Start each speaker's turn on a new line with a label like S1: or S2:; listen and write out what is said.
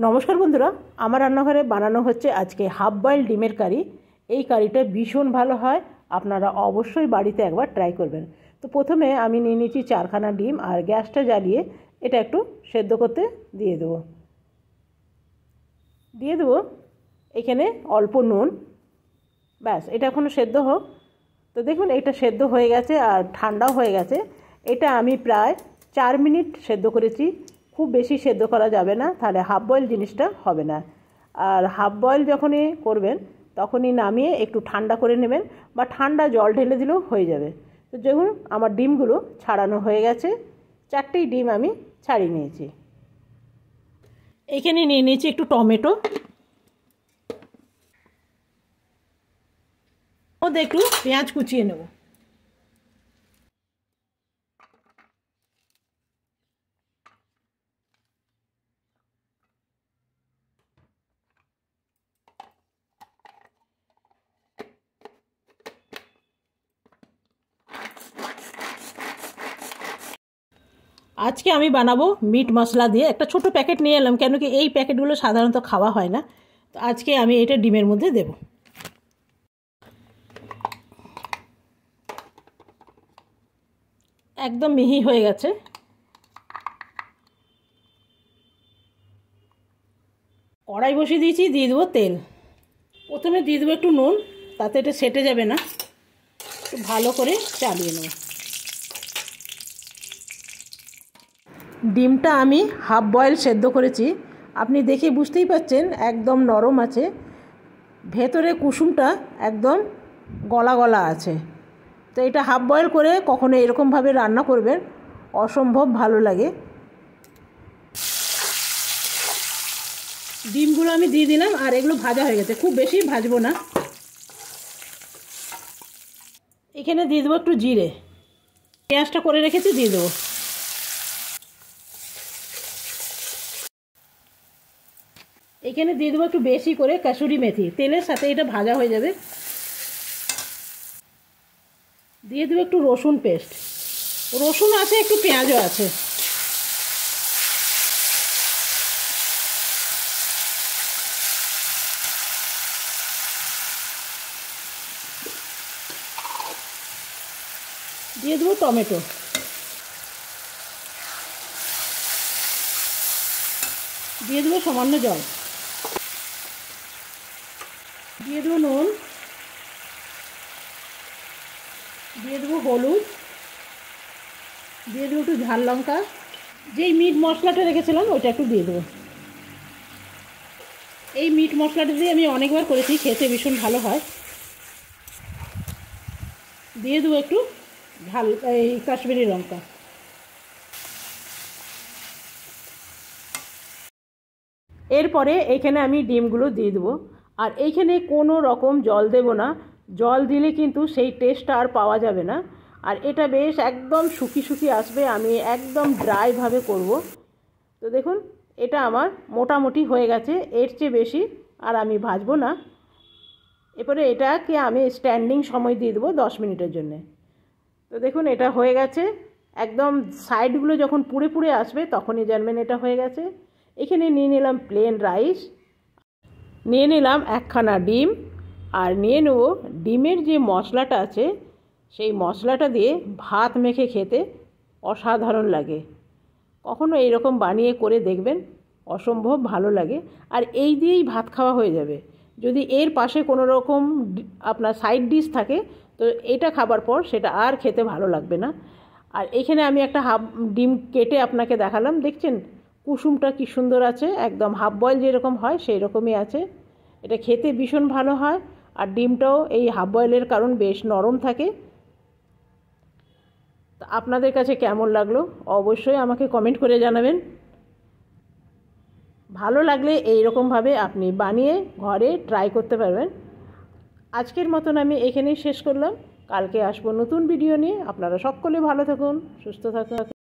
S1: নমস্কার বন্ধুরা, আমার রান্নাঘরে বানানো হচ্ছে আজকে হাফ বয়েল ডিমের কারি। এই কারিটা ভীষণ ভালো হয়, আপনারা অবশ্যই বাড়িতে একবার ট্রাই করবেন। তো প্রথমে আমি নিয়ে নিয়েছি 4খানা ডিম আর গ্যাসটা জ্বালিয়ে এটা একটু সেদ্ধ করতে দিয়ে দেবো এখানে অল্প নুন। ব্যাস, এটা এখনও সেদ্ধ হোক। তো দেখুন এটা সেদ্ধ হয়ে গেছে আর ঠান্ডাও হয়ে গেছে। এটা আমি প্রায় 4 মিনিট সেদ্ধ করেছি। খুব বেশি সেদ্ধ করা যাবে না, তাহলে হাফ বয়েল জিনিসটা হবে না। আর হাফ বয়েল যখনই করবেন তখনই নামিয়ে একটু ঠান্ডা করে নেবেন, বা ঠান্ডা জল ঢেলে দিলেও হয়ে যাবে। তো দেখুন আমার ডিমগুলো ছাড়ানো হয়ে গেছে। 4টেই ডিম আমি ছাড়িয়ে নিয়েছি। এখানে নিয়ে নিয়েছি একটু টমেটো, ওতে একটু পেঁয়াজ কুচিয়ে নেব। আজকে আমি বানাবো মিট মশলা দিয়ে। একটা ছোট প্যাকেট নিয়ে এলাম, কেন কি এই প্যাকেটগুলো সাধারণত খাওয়া হয় না। তো আজকে আমি এটা ডিমের মধ্যে দেব। একদম মিহি হয়ে গেছে। কড়াই বসিয়ে দিয়েছি, দিয়ে দেবো তেল। প্রথমে দিয়ে দেবো একটু নুন, তাতে এটা সেটে যাবে না, একটু ভালো করে চালিয়ে নেব। ডিমটা আমি হাফ বয়েল সেদ্ধ করেছি, আপনি দেখে বুঝতেই পাচ্ছেন একদম নরম আছে, ভেতরে কুসুমটা একদম গলা গলা আছে। তো এটা হাফ বয়েল করে কখনো এরকমভাবে রান্না করবেন, অসম্ভব ভালো লাগে। ডিমগুলো আমি দিয়ে দিলাম আর এগুলো ভাজা হয়ে গেছে, খুব বেশি ভাজবো না। এখানে দিয়ে দেবো একটু জিরে, পেঁয়াজটা করে রেখেছি দিয়ে দেবো। এখানে দিয়ে দেবো একটু বেশি করে কাসুরি মেথি, তেলের সাথে এটা ভাজা হয়ে যাবে। দিয়ে দেবো একটু রসুন পেস্ট, রসুন আছে একটু পেঁয়াজও আছে। দিয়ে দেবো টমেটো, দিয়ে দেবো সামান্য জল, দিয়ে দেবো নুন, দিয়ে দেবো হলুদ, দিয়ে দেবো একটু ঝাল লঙ্কা, যেই মিট মশলাটা রেখেছিলাম ওইটা একটু দিয়ে দেবো। এই মিট মশলাটা দিয়ে আমি অনেকবার করেছি, খেতে ভীষণ ভালো হয়। দিয়ে দেবো একটু ঝাল এই কাশ্মীরি লঙ্কা। এরপরে এইখানে আমি ডিমগুলো দিয়ে দেবো, আর এইখানে কোনো রকম জল দেব না। জল দিলে কিন্তু সেই টেস্টটা আর পাওয়া যাবে না। আর এটা বেশ একদম শুকিয়ে শুকিয়ে আসবে, আমি একদম ড্রাইভাবে করব। তো দেখুন এটা আমার মোটামুটি হয়ে গেছে, এর চেয়ে বেশি আর আমি ভাজবো না। এরপরে এটাকে আমি স্ট্যান্ডিং সময় দিয়ে দেবো 10 মিনিটের জন্যে। তো দেখুন এটা হয়ে গেছে, একদম সাইডগুলো যখন পুড়ে পুড়ে আসবে তখনই জানবেন এটা হয়ে গেছে। এখানে নিয়ে নিলাম প্লেন রাইস, নিয়ে নিলাম 1খানা ডিম, আর নিয়ে নেব ডিমের যে মশলাটা আছে সেই মশলাটা দিয়ে ভাত মেখে খেতে অসাধারণ লাগে। কখনো এইরকম বানিয়ে করে দেখবেন, অসম্ভব ভালো লাগে। আর এই দিয়েই ভাত খাওয়া হয়ে যাবে। যদি এর পাশে কোনো রকম আপনার সাইড ডিশ থাকে তো এটা খাবার পর সেটা আর খেতে ভালো লাগবে না। আর এখানে আমি একটা হাফ ডিম কেটে আপনাকে দেখালাম, দেখছেন কুসুমটা কি সুন্দর আছে, একদম হাফ বয়েল যেরকম হয় সেই রকমই আছে। এটা খেতে ভীষণ ভালো হয়, আর ডিমটাও এই হাফ বয়েলের কারণ বেশ নরম থাকে। তা আপনাদের কাছে কেমন লাগলো অবশ্যই আমাকে কমেন্ট করে জানাবেন। ভালো লাগলে এই রকমভাবে আপনি বানিয়ে ঘরে ট্রাই করতে পারবেন। আজকের মতন আমি এখানেই শেষ করলাম, কালকে আসবো নতুন ভিডিও নিয়ে। আপনারা সকলে ভালো থাকুন, সুস্থ থাকুন।